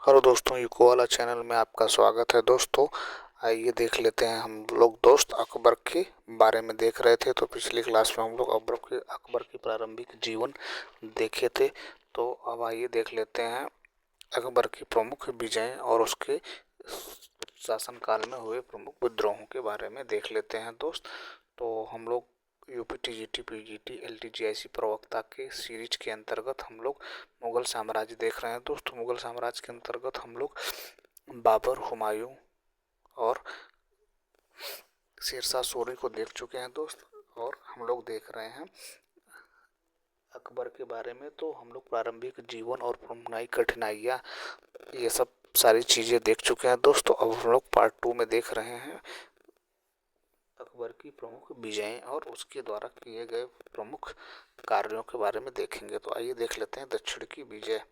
Hello दोस्तों, UCO वाला channel में आपका स्वागत है। दोस्तों, आइए देख लेते हैं। हम लोग दोस्त अकबर के बारे में देख रहे थे। तो पिछली क्लास में हम लोग अकबर की प्रारंभिक जीवन देखे थे। तो अब आइए देख लेते हैं अकबर की प्रमुख विजय और उसके शासनकाल में हुए प्रमुख विद्रोहों के बारे में देख लेते हैं दोस्त। तो हम लोग यूपी टीजीटी पीजीटी एलटीजीआईसी प्रवक्ता के सीरीज के अंतर्गत हम लोग मुगल साम्राज्य देख रहे हैं दोस्त। मुगल साम्राज्य के अंतर्गत हम लोग बाबर, हुमायूं और शेरशाह सूरी को देख चुके हैं दोस्त। और हम लोग देख रहे हैं अकबर के बारे में। तो हम लोग प्रारंभिक जीवन और नई कठिनाइयाँ, ये सब सारी चीज़ें देख चुके हैं दोस्तों। अब हम लोग पार्ट 2 में देख रहे हैं अकबर की प्रमुख विजय और उसके द्वारा किए गए प्रमुख कार्यों के बारे में देखेंगे। तो आइए देख लेते हैं दक्षिण की विजय।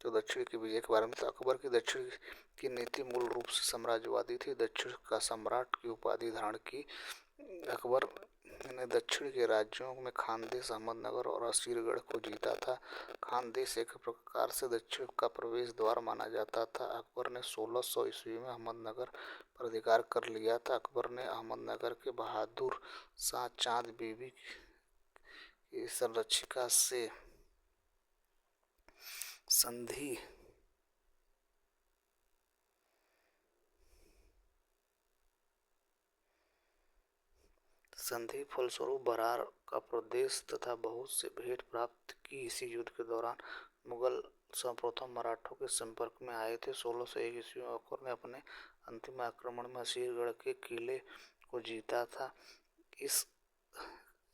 तो दक्षिण की विजय के बारे में, तो अकबर की दक्षिण की नीति मूल रूप से साम्राज्यवादी थी। दक्षिण का सम्राट की उपाधि धारण की अकबर ने दक्षिण के राज्यों में खानदेश, अहमदनगर और असीरगढ़ को जीता था। खानदेश एक प्रकार से दक्षिण का प्रवेश द्वार माना जाता था। अकबर ने 1600 ईस्वी में अहमदनगर पर अधिकार कर लिया था। अकबर ने अहमदनगर के बहादुर शाह चांद बीबी की संरक्षिका से संधि फलस्वरूप बरार का प्रदेश तथा बहुत से भेंट प्राप्त की। इसी युद्ध के दौरान मुगल सर्वप्रथम मराठों के संपर्क में आए थे। 1601 ईस्वी में अकबर ने अपने अंतिम आक्रमण में असीरगढ़ के किले को जीता था।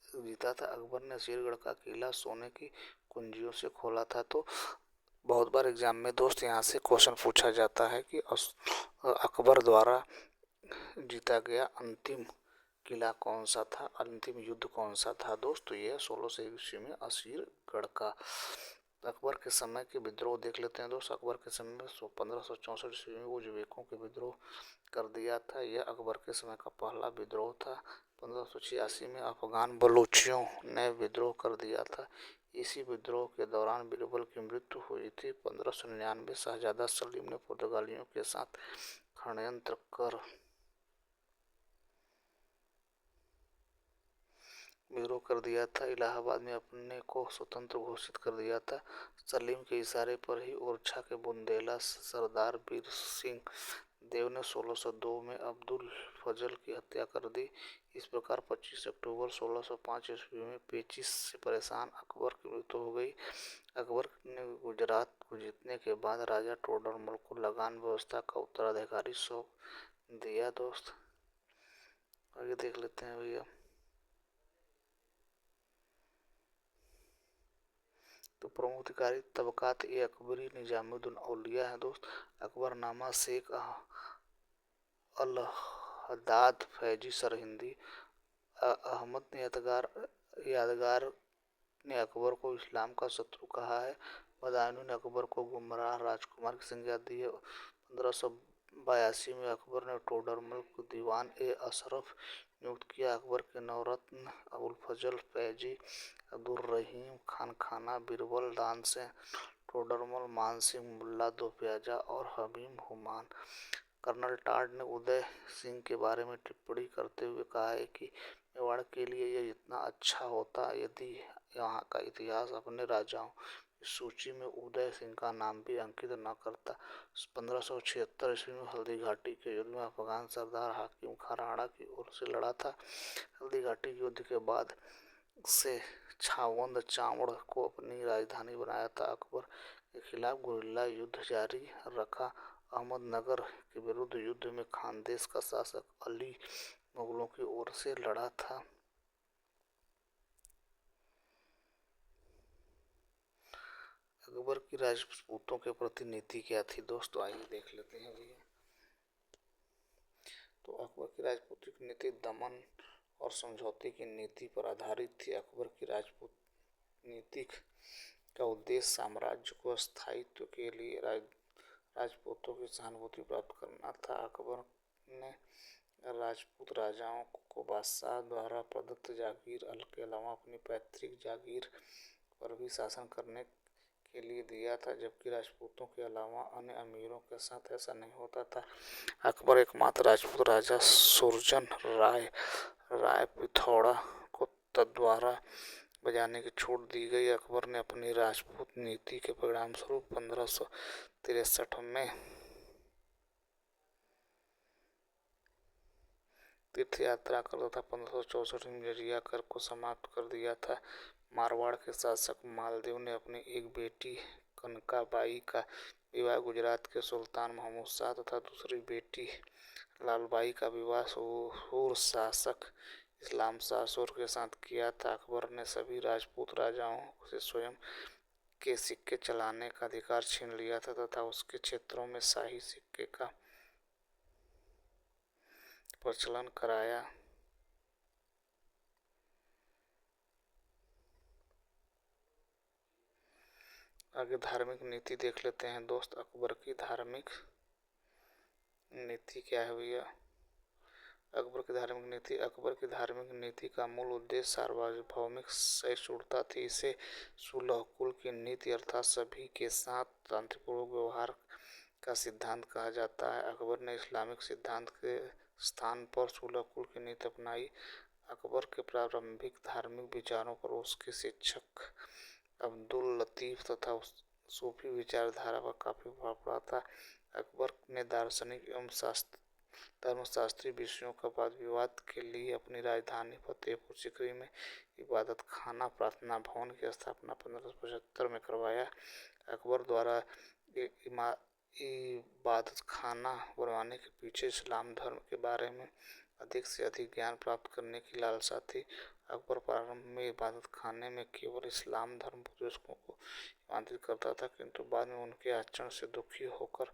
अकबर ने असीरगढ़ का किला सोने की कुंजियों से खोला था। तो बहुत बार एग्जाम में दोस्त यहाँ से क्वेश्चन पूछा जाता है कि अकबर द्वारा जीता गया अंतिम किला कौन सा था, अंतिम युद्ध कौन सा था दोस्त। तो यह 1601 ईस्वी में असीरगढ़ का। अकबर के समय के विद्रोह देख लेते हैं दोस्त। अकबर के समय में 1564 ईस्वी में उज्बेकों के विद्रोह कर दिया था। यह अकबर के समय का पहला विद्रोह था। 1586 में अफगान बलूचियों ने विद्रोह कर दिया था। इसी विद्रोह के दौरान बीरबल की मृत्यु हुई थी। 1599 शहजादा सलीम ने पुर्तगालियों के साथ षड्यंत्र कर विद्रोह कर दिया था। इलाहाबाद में अपने को स्वतंत्र घोषित कर दिया था। सलीम के इशारे पर ही ओरछा के बुंदेला सरदार वीर सिंह देव ने 1602 में अब्दुल फजल की हत्या कर दी। इस प्रकार 25 अक्टूबर 1605 ईस्वी में पेचिश से परेशान अकबर की मृत्यु हो गई। अकबर ने गुजरात को जीतने के बाद राजा टोडरमल को लगान व्यवस्था का उत्तराधिकारी सौंप दिया दोस्त। आगे देख लेते हैं भैया। तो प्रमुख अधिकारी तबकात ए अकबरी निजामुद्दीन औलिया है दोस्त। अकबरनामा शेख अल हद्दाद फैजी सरहिंदी। अहमद यादगार ने अकबर को इस्लाम का शत्रु कहा है। बदायूं ने अकबर को गुमराह राजकुमार की संज्ञा दी है। 1582 में अकबर ने टोडरमल को दीवान ए अशरफ नियुक्त किया। अकबर के नवरत्न अबुल फजल फैजी, अब्दुर्रहीम खान खाना, बीरबल दानसेन, टोडरमल, मानसिंह मुल्ला दो प्याजा और हमीम हुमान। कर्नल टॉड ने उदय सिंह के बारे में टिप्पणी करते हुए कहा है कि मेवाड़ के लिए यह इतना अच्छा होता यदि यहाँ का इतिहास अपने राजाओं की सूची में उदय सिंह का नाम भी अंकित न करता। 1576 ईस्वी में हल्दी घाटी के युद्ध में अफगान सरदार हाकिम खां राणा की ओर से लड़ा था। हल्दी घाटी युद्ध के बाद से छावंद चावड़ को अपनी राजधानी बनाया था। अकबर के खिलाफ गुरिल्ला युद्ध जारी रखा। अहमदनगर के विरुद्ध युद्ध में खानदेश का शासक अली मुगलों की ओर से लड़ा था। अकबर की राजपूतों के प्रति नीति क्या थी दोस्तों, आइए देख लेते हैं भैया। तो अकबर की राजपूती की नीति दमन और समझौते की नीति पर आधारित थी। अकबर की राजपूत नीति का उद्देश्य साम्राज्य को स्थायित्व के लिए राजपूतों की सहानुभूति प्राप्त करना था। अकबर ने राजपूत राजाओं को बादशाह द्वारा प्रदत्त जागीर के अलावा अपनी पैतृक जागीर पर भी शासन करने के लिए दिया था, जबकि राजपूतों के अलावा अन्य अमीरों के साथ ऐसा नहीं होता था। अकबर एकमात्र राजपूत राजा सुरजन राय पिथौड़ा को तलवार बजाने की छूट दी गई। अकबर ने अपनी राजपूत नीति के परिणामस्वरूप 1563 में तीर्थ यात्रा कर तथा 1564 में जजिया कर को समाप्त कर दिया था। मारवाड़ के शासक मालदेव ने अपनी एक बेटी कनकाबाई का विवाह गुजरात के सुल्तान महमूद शाह तथा दूसरी बेटी लालबाई का विवाह सुर शासक इस्लाम शाह सुर के साथ किया था। अकबर ने सभी राजपूत राजाओं से स्वयं के सिक्के चलाने का अधिकार छीन लिया था तथा उसके क्षेत्रों में शाही सिक्के का प्रचलन कराया। आगे धार्मिक नीति देख लेते हैं दोस्त। अकबर की धार्मिक नीति क्या है भैया? अकबर की धार्मिक नीति का मूल उद्देश्य सार्वभौमिक सहिष्णुता थी। इसे सुलह कुल की नीति अर्थात सभी के साथ शांतिपूर्वक व्यवहार का सिद्धांत कहा जाता है। अकबर ने इस्लामिक सिद्धांत के स्थान पर सुलह कुल की नीति अपनाई। अकबर के प्रारंभिक धार्मिक विचारों पर उसके शिक्षक अब्दुल लतीफ तथा सूफी विचारधारा पर काफी प्रभाव पड़ा था। अकबर ने दार्शनिक एवं धर्मशास्त्रीय विषयों का वाद विवाद के लिए अपनी राजधानी फतेहपुर सीकरी में इबादत खाना प्रार्थना भवन की स्थापना 1575 में करवाया। अकबर द्वारा इबादत खाना बनवाने के पीछे इस्लाम धर्म के बारे में अधिक से अधिक ज्ञान प्राप्त करने की लालसा थी। अकबर प्रारंभ में इबादत खाने में केवल इस्लाम धर्म बुजुर्गों को आमंत्रित करता था, किंतु बाद में उनके आचरण से दुखी होकर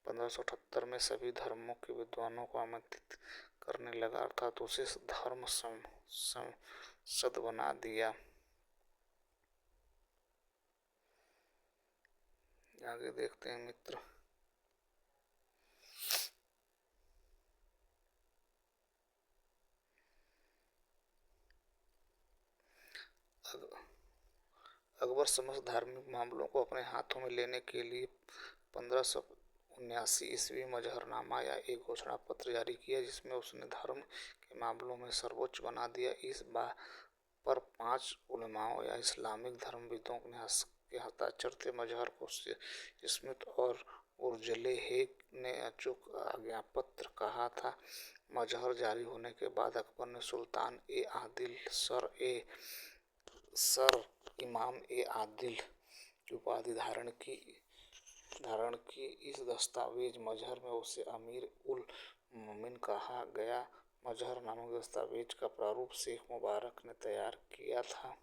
1578 में सभी धर्मों के विद्वानों को आमंत्रित करने लगा अर्थात उसे धर्म संसद बना दिया। आगे देखते हैं मित्र। अकबर समस्त धार्मिक मामलों को अपने हाथों में लेने के लिए 1579 ईस्वी में मजहरनामा या एक घोषणा पत्र जारी किया, जिसमें उसने धर्म के मामलों में सर्वोच्च बना दिया। इस बात पर 5 उलमाओं या इस्लामिक धर्मविदों के हस्ताक्षर थे। मजहर को स्मिथ और उर्जलेहेग ने अचूक आज्ञापत्र कहा था। मजहर जारी होने के बाद अकबर ने सुल्तान ए आदिल सर इमाम ए आदिल की उपाधि धारण की। इस दस्तावेज मजहर में उसे अमीर उल मोमिन कहा गया। मजहर नामक दस्तावेज का प्रारूप शेख मुबारक ने तैयार किया था।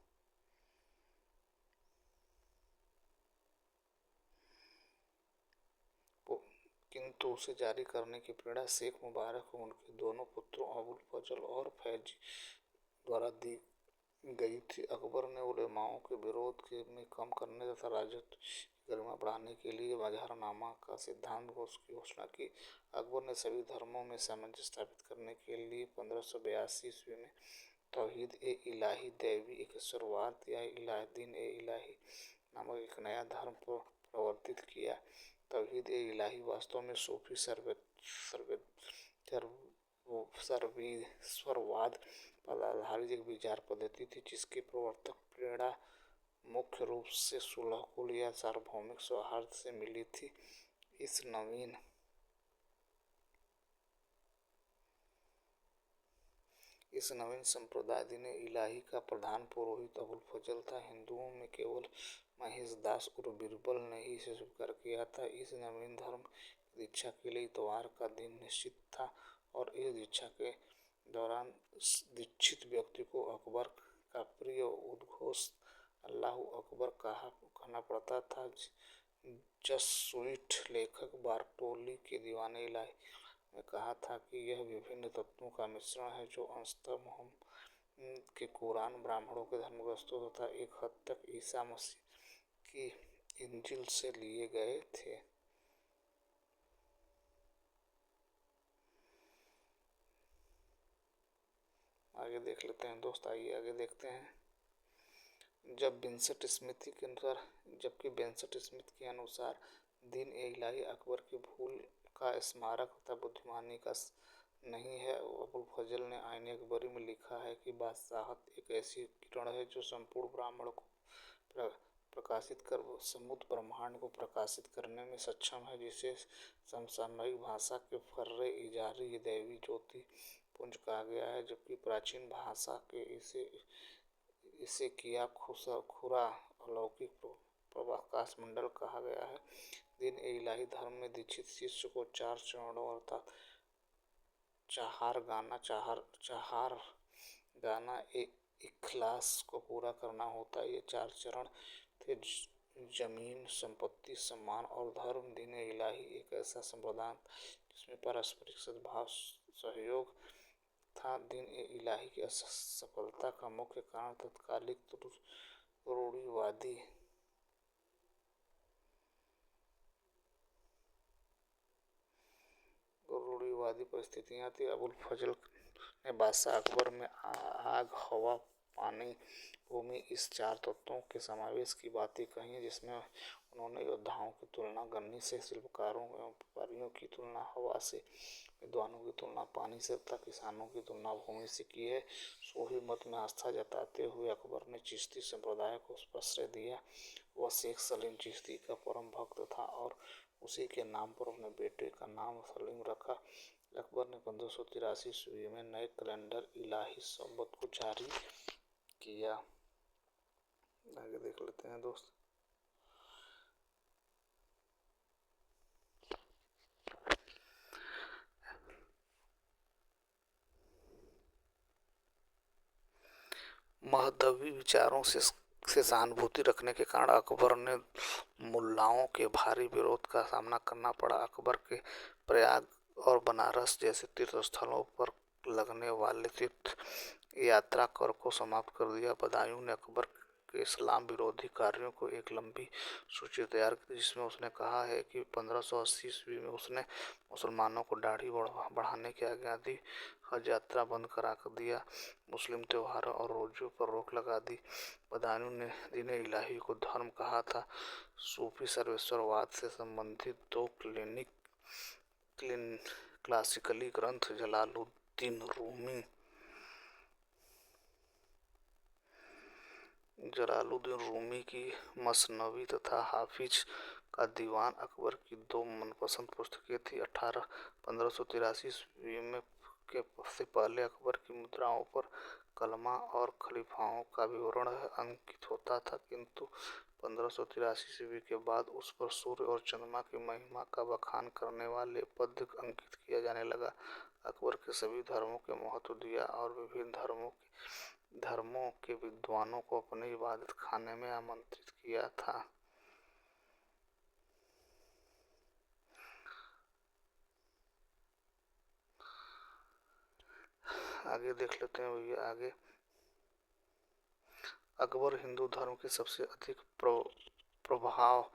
किंतु उसे जारी करने की प्रेरणा शेख मुबारक और उनके दोनों पुत्रों अबुल फजल और फैजी द्वारा दी गई थी। अकबर ने उलेमाओं के विरोध में कम करने तथा राजत्व की गरिमा बढ़ाने के लिए मजहरनामा का सिद्धांत की घोषणा की। अकबर ने सभी धर्मों में सामंजस्य स्थापित करने के लिए 1582 ईस्वी में तौहीद ए इलाही दैवी ईश्वरवाद या इलाहीद्दीन ए इलाही नामक एक नया धर्म प्रवर्तित किया। तौहीद ए इलाही वास्तव में सूफी सर्वेश्वरवाद पर आधारित एक विचार पद्धति थी, जिसकी प्रवर्तक प्रेरणा मुख्य रूप से सुलह कुल या सार्वभौमिक सौहार्द से मिली थी। इस नवीन संप्रदाय इलाही का प्रधान पुरोहित अबुल फजल था। हिंदुओं में केवल महेश दास उर्फ बीरबल ने ही इसे स्वीकार किया था। इस नवीन धर्म की दीक्षा के लिए इतवार का दिन निश्चित था और इस दीक्षा के दौरान दीक्षित व्यक्ति को अकबर का प्रिय उद्घोष अल्लाहू अकबर कहना पड़ता था। जसुइट लेखक बार्टोली के दीवाने इलाही में कहा था कि यह विभिन्न तत्वों का मिश्रण है, जो अंशतः मुहम्मद के कुरान, ब्राह्मणों के धर्मग्रंथों तथा एक हद तक ईसा मसीह की इंजील से लिए गए थे। आगे देख लेते हैं दोस्त। आइए आगे देखते हैं। जबकि विंसेंट स्मिथ के अनुसार दीन-ए-इलाही अकबर की भूल का स्मारक तथा बुद्धिमानी का नहीं है। अबुल फजल ने आईन-ए-अकबरी में लिखा है कि बादशाहत एक ऐसी किरण है जो संपूर्ण ब्रह्मांड को प्रकाशित कर समुद्र ब्रह्मांड को प्रकाशित करने में सक्षम है, जिसे समसामयिक भाषा के फर्रे इजारी दैवी ज्योति पुंज कहा गया है, जबकि प्राचीन भाषा के इसे किया खुरा अलौकिक प्रकाशमंडल कहा गया है। दीन-ए-इलाही धर्म में दीक्षित शिष्य को 4 चरणों अर्थात चाहार गाना इखलास को पूरा करना होता है। ये 4 चरण थे: जमीन, संपत्ति, सम्मान और धर्म। दीन-ए-इलाही एक ऐसा संप्रदाय जिसमें पारस्परिक सद्भाव सहयोग था। दीन-ए-इलाही की असफलता का मुख्य कारण तत्कालिक रूढ़िवादी परिस्थितियां थी। अबुल फजल ने बादशाह अकबर में आग, हवा, पानी, भूमि इस 4 तत्वों के समावेश की बातें कही, जिसमें उन्होंने योद्धाओं की तुलना गन्नी से, शिल्पकारों एवं व्यापारियों की तुलना हवा से, विद्वानों की तुलना पानी से तथा किसानों की तुलना भूमि से की है। सूफी मत में आस्था जताते हुए अकबर ने चिश्ती संप्रदाय को आश्रय दिया। वह शेख सलीम चिश्ती का परम भक्त था और उसी के नाम पर अपने बेटे का नाम सलीम रखा। अकबर ने 1583 ईस्वी में नए कैलेंडर इलाही संवत को जारी किया। आगे देख लेते हैं दोस्त। महदवी विचारों से सहानुभूति रखने के कारण अकबर ने मुल्लाओं के भारी विरोध का सामना करना पड़ा। अकबर के प्रयाग और बनारस जैसे तीर्थ स्थलों पर लगने वाले तीर्थ यात्रा कर को समाप्त कर दिया। बदायूं ने अकबर के इस्लाम विरोधी कार्यों को एक लंबी सूची तैयार की, जिसमें उसने कहा है कि 1580 ईस्वी में उसने मुसलमानों को दाढ़ी बढ़ाने की आज्ञा दी, हज यात्रा बंद करा दिया, मुस्लिम त्योहारों और रोजों पर रोक लगा दी। बदायूं ने दीन-ए-इलाही को धर्म कहा था। सूफी सर्वेश्वरवाद से संबंधित 2 क्लासिकली ग्रंथ जलालुद्दीन रूमी की मसनवी तथा हाफिज का दीवान अकबर की 2 मनपसंद पुस्तकें थी। 1583 ईस्वी से पहले अकबर की मुद्राओं पर कलमा और खलीफाओं का विवरण अंकित होता था, किंतु 1583 ईस्वी के बाद उस पर सूर्य और चंद्रमा की महिमा का बखान करने वाले पद्य अंकित किया जाने लगा। अकबर के सभी धर्मों को महत्व दिया और विभिन्न धर्मों के विद्वानों को अपने इबादत खाने में आमंत्रित किया था। आगे देख लेते हैं भैया। आगे अकबर हिंदू धर्म के सबसे अधिक प्रभाव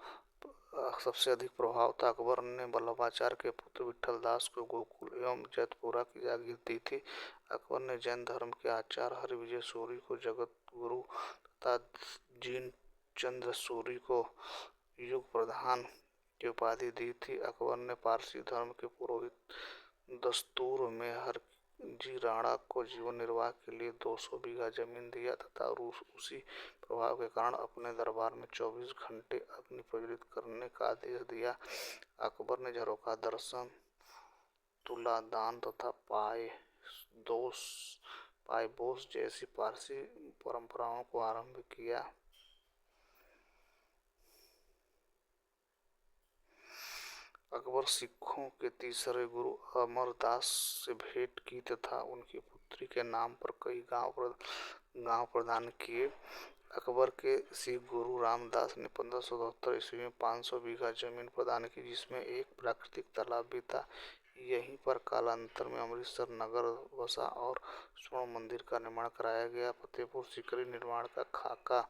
था। अकबर ने वल्लभाचार्य के पुत्र विठल दास को गोकुल एवं जैतपुरा की जागीर दी थी। अकबर ने जैन धर्म के आचार्य हरिविजय सूरी को जगत गुरु तथा जीन चंद्र सूरी को युग प्रधान की उपाधि दी थी। अकबर ने पारसी धर्म के पुरोहित दस्तूर में हरजी राणा को जीवन निर्वाह के लिए 200 बीघा जमीन दिया तथा उसी प्रभाव के कारण अपने दरबार में 24 घंटे अग्नि प्रज्वलित करने का आदेश दिया। अकबर ने झरोखा दर्शन, तुलादान तथा पायबोस जैसी पारसी परंपराओं को आरंभ किया। अकबर सिखों के तीसरे गुरु अमरदास से भेंट की तथा उनकी पुत्री के नाम पर कई गांव प्रदान किए। अकबर के सिख गुरु रामदास ने 1577 ईस्वी में 500 बीघा जमीन प्रदान की, जिसमें एक प्राकृतिक तालाब भी था। यहीं पर कालांतर में अमृतसर नगर बसा और स्वर्ण मंदिर का निर्माण कराया गया। फतेहपुर सीकरी निर्माण का खाका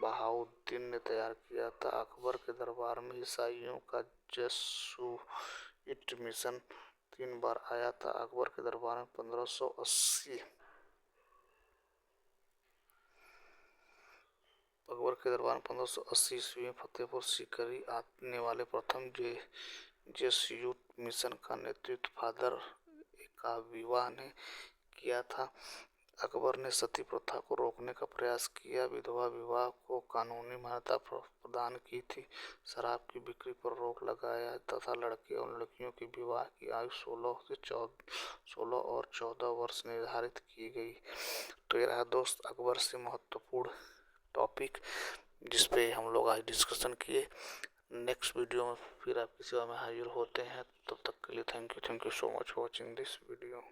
बहाउद्दीन ने तैयार किया था। अकबर के दरबार में ईसाइयों का जेसुइट मिशन 3 बार आया था। अकबर के दरबार में 1580 अकबर के दरबार में 1580 ईस्वी में फतेहपुर सीकरी आने वाले प्रथम जेसुइट मिशन का नेतृत्व फादर एकाविवा ने किया था। अकबर ने सती प्रथा को रोकने का प्रयास किया, विधवा विवाह को कानूनी मान्यता प्रदान की थी, शराब की बिक्री पर रोक लगाया तथा लड़के और लड़कियों की विवाह की आयु 16 और 14 वर्ष निर्धारित की गई। तो ये रहा दोस्त अकबर से महत्वपूर्ण टॉपिक जिसपे हम लोग आज डिस्कशन किए। नेक्स्ट वीडियो में फिर आपकी सेवा में हाजिर होते हैं। तब तक के लिए thank you so much for watching this video.